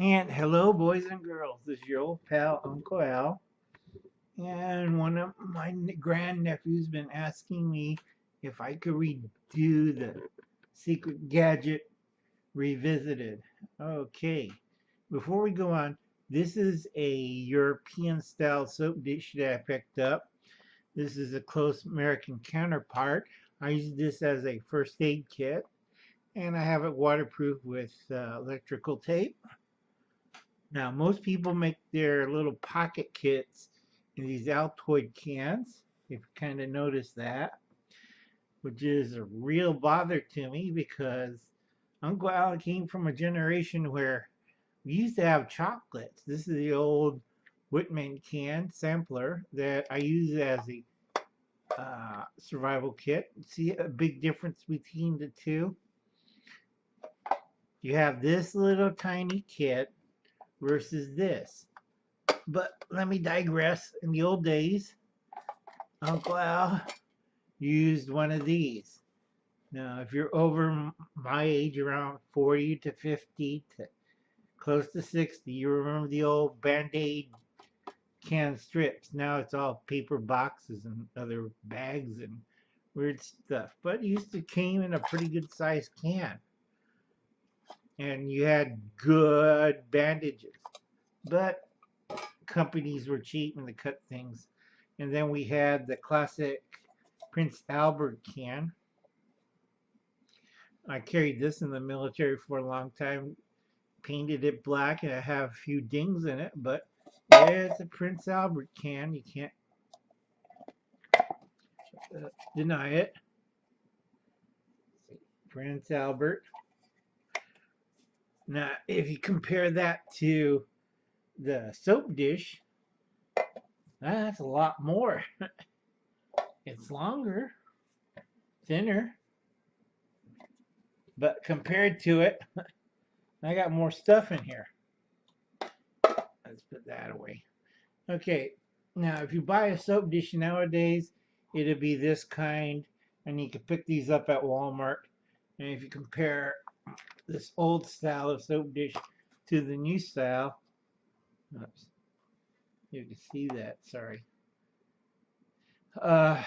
And hello, boys and girls. This is your old pal, Uncle Al. And one of my grandnephews been asking me if I could redo the Secret Gadget Revisited. Okay, before we go on, this is a European style soap dish that I picked up. This is a close American counterpart. I use this as a first aid kit, and I have it waterproof with electrical tape. Now, most people make their little pocket kits in these Altoid cans, if you kind of notice that, which is a real bother to me because Uncle Al came from a generation where we used to have chocolates. This is the old Whitman can sampler that I use as a survival kit. See a big difference between the two? You have this little tiny kit versus this. But let me digress. In the old days, Uncle Al used one of these. Now, if you're over my age, around 40 to 50 to close to 60, you remember the old Band-Aid can strips. Now it's all paper boxes and other bags and weird stuff. But it used to came in a pretty good sized can. And you had good bandages. But companies were cheap and they cut things. And then we had the classic Prince Albert can. I carried this in the military for a long time, painted it black, and I have a few dings in it, but it's a Prince Albert can. You can't deny it. Prince Albert. Now, if you compare that to the soap dish, that's a lot more. It's longer, thinner, but compared to it, I got more stuff in here. Let's put that away. Okay, now if you buy a soap dish nowadays, it'll be this kind, and you can pick these up at Walmart. And if you compare this old style of soap dish to the new style, oops, you can see that, sorry. Uh,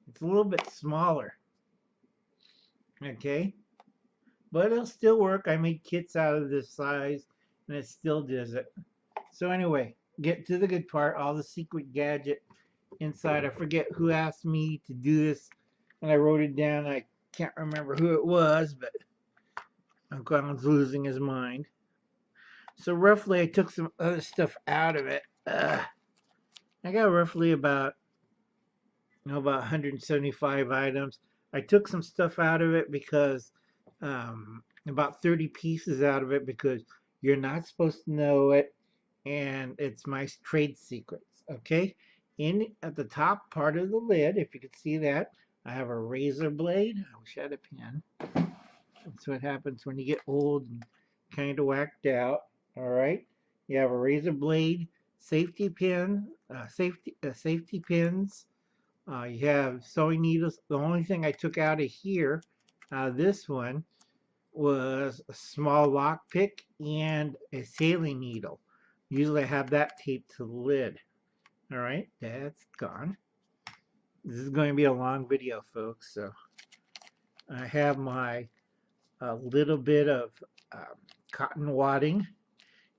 it's a little bit smaller, okay? But it'll still work. I made kits out of this size, and it still does it. So anyway, get to the good part, all the secret gadget inside. I forget who asked me to do this, and I wrote it down. I can't remember who it was, but Uncle Alan's losing his mind. So roughly, I took some other stuff out of it. I got roughly about 175 items. I took some stuff out of it because about 30 pieces out of it because you're not supposed to know it, and it's my trade secrets. Okay, in at the top part of the lid, if you can see that, I have a razor blade. I wish I had a pen. That's what happens when you get old and kind of whacked out. All right, you have a razor blade, safety pin, safety pins. You have sewing needles. The only thing I took out of here, this one, was a small lock pick and a sailing needle. Usually I have that taped to the lid. All right, that's gone. This is going to be a long video, folks. So I have my little bit of um, cotton wadding,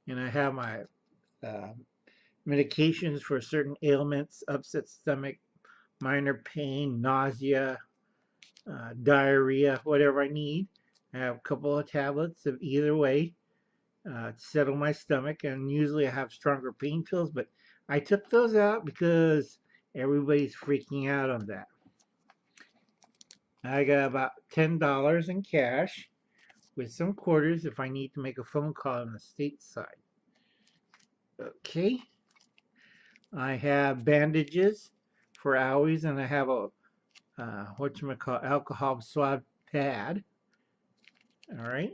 and I have my uh, medications for certain ailments, upset stomach, minor pain, nausea, diarrhea, whatever I need. I have a couple of tablets of either way to settle my stomach, and usually I have stronger pain pills, but I took those out because everybody's freaking out on that. I got about $10 in cash with some quarters if I need to make a phone call on the state side. Okay, I have bandages for owies, and I have a whatchamacallit, alcohol swab pad. All right,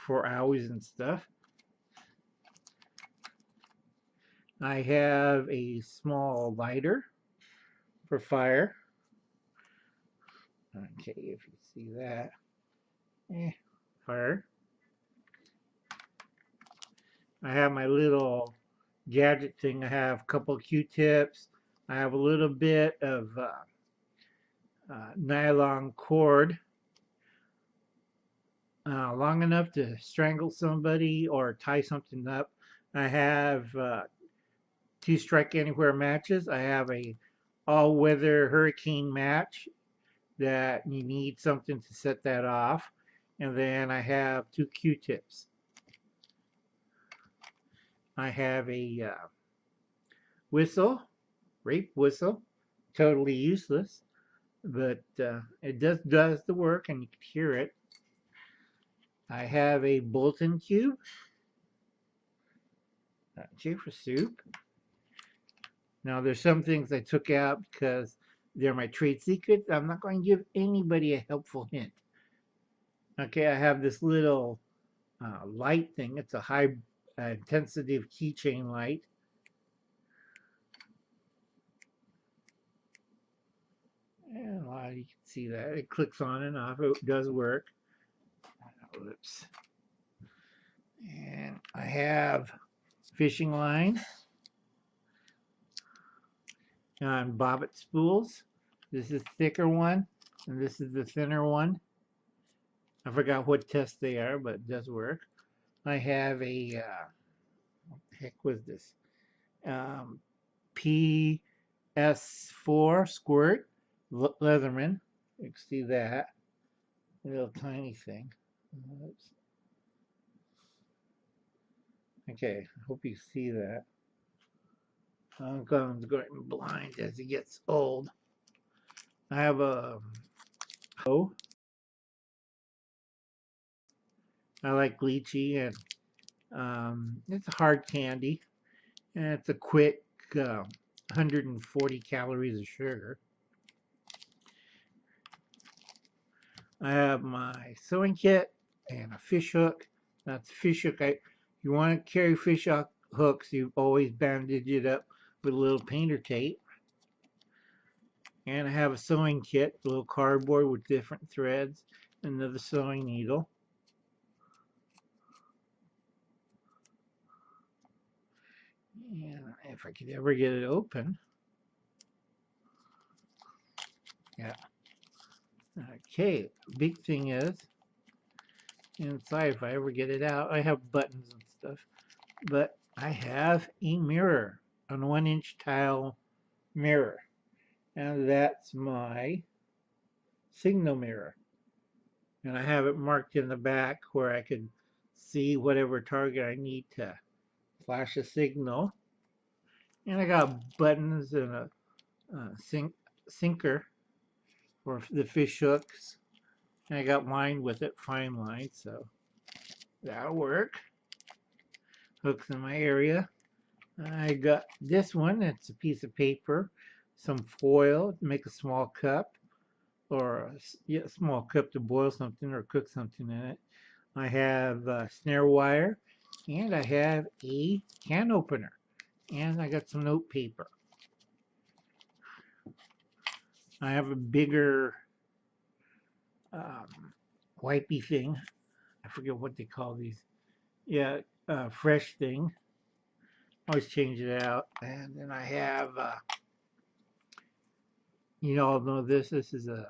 for owies and stuff. I have a small lighter for fire. Okay, if you see that. Fire. I have my little gadget thing. I have a couple of Q-tips. I have a little bit of nylon cord long enough to strangle somebody or tie something up. I have 2 strike anywhere matches. I have a all-weather hurricane match that you need something to set that off. And then I have 2 Q-tips. I have a whistle, rape whistle, totally useless, but it does the work and you can hear it. I have a bulletin cube, for soup. Now there's some things I took out because they're my trade secrets. I'm not going to give anybody a helpful hint. Okay, I have this little light thing. It's a high intensity of keychain light. And you can see that. It clicks on and off. It does work. Whoops. And I have fishing line on bobbit spools. This is the thicker one, and this is the thinner one. I forgot what test they are, but it does work. I have a, what the heck was this? PS4 squirt, Leatherman. You can see that. A little tiny thing. Oops. Okay, I hope you see that. I'm going blind as he gets old. I have a I like lychee, and it's a hard candy, and it's a quick 140 calories of sugar. I have my sewing kit and a fish hook. That's a fish hook. You want to carry fish hooks, you always bandage it up with a little painter tape. And I have a sewing kit, a little cardboard with different threads, another sewing needle. And if I could ever get it open. Yeah. Okay, big thing is, inside, if I ever get it out, I have buttons and stuff, but I have a mirror, a 1-inch tile mirror, and that's my signal mirror. And I have it marked in the back where I can see whatever target I need to flash a signal. And I got buttons and a sinker for the fish hooks. And I got line with it, fine line, so that'll work. Hooks in my area. I got this one. It's a piece of paper, some foil to make a small cup, or a small cup to boil something or cook something in it. I have snare wire, and I have a can opener, and I got some note paper. I have a bigger wipey thing. I forget what they call these. Yeah, fresh thing. Always change it out. And then I have, you all know this. This is a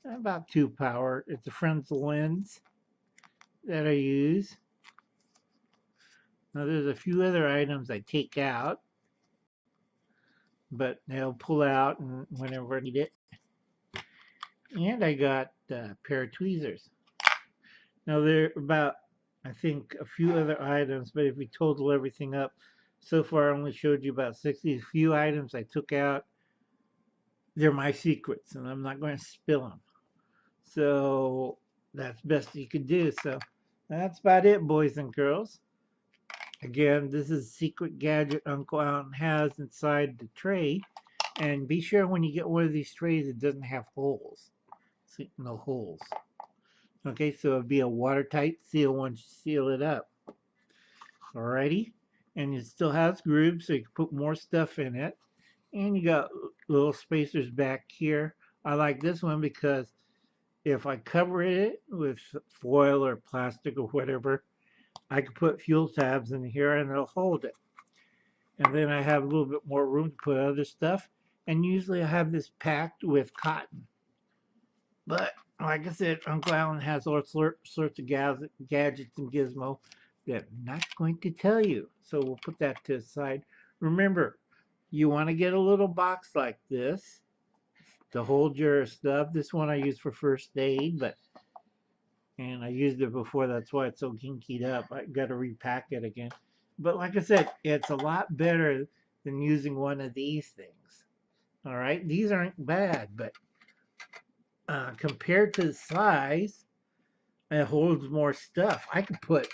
about 2 power. It's a Fresnel lens that I use. Now there's a few other items I take out, but they'll pull out whenever I need it. And I got a pair of tweezers. Now there are about, I think, a few other items, but if we total everything up, so far I only showed you about 60. A few items I took out, they're my secrets, and I'm not going to spill them. So that's best you could do. So that's about it, boys and girls. Again, this is a secret gadget Uncle Allen has inside the tray. And be sure when you get one of these trays, it doesn't have holes. See, no holes. Okay, so it'll be a watertight seal once you seal it up. Alrighty, and it still has grooves, so you can put more stuff in it. And you got little spacers back here. I like this one because if I cover it with foil or plastic or whatever, I can put fuel tabs in here and it'll hold it. And then I have a little bit more room to put other stuff. And usually I have this packed with cotton. But like I said, Uncle Alan has all sorts of gadgets and gizmo that I'm not going to tell you. So we'll put that to the side. Remember, you want to get a little box like this to hold your stuff. This one I use for first aid, and I used it before. That's why it's so kinkied up. I got to repack it again. But like I said, it's a lot better than using one of these things. All right, these aren't bad, but compared to the size, it holds more stuff. I could put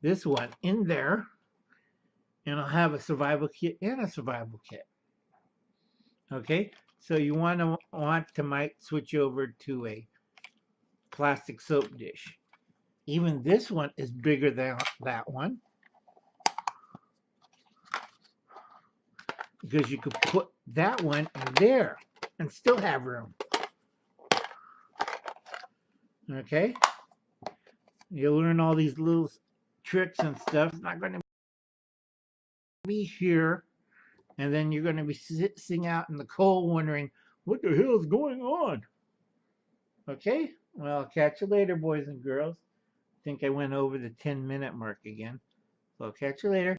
this one in there, and I'll have a survival kit and a survival kit. Okay, so you want to might switch over to a plastic soap dish. Even this one is bigger than that one because you could put that one in there and still have room. Okay, you'll learn all these little tricks and stuff. It's not going to be here, and then you're going to be sitting out in the cold wondering what the hell is going on. Okay, well, I'll catch you later, boys and girls. I think I went over the 10-minute mark again. So I'll catch you later.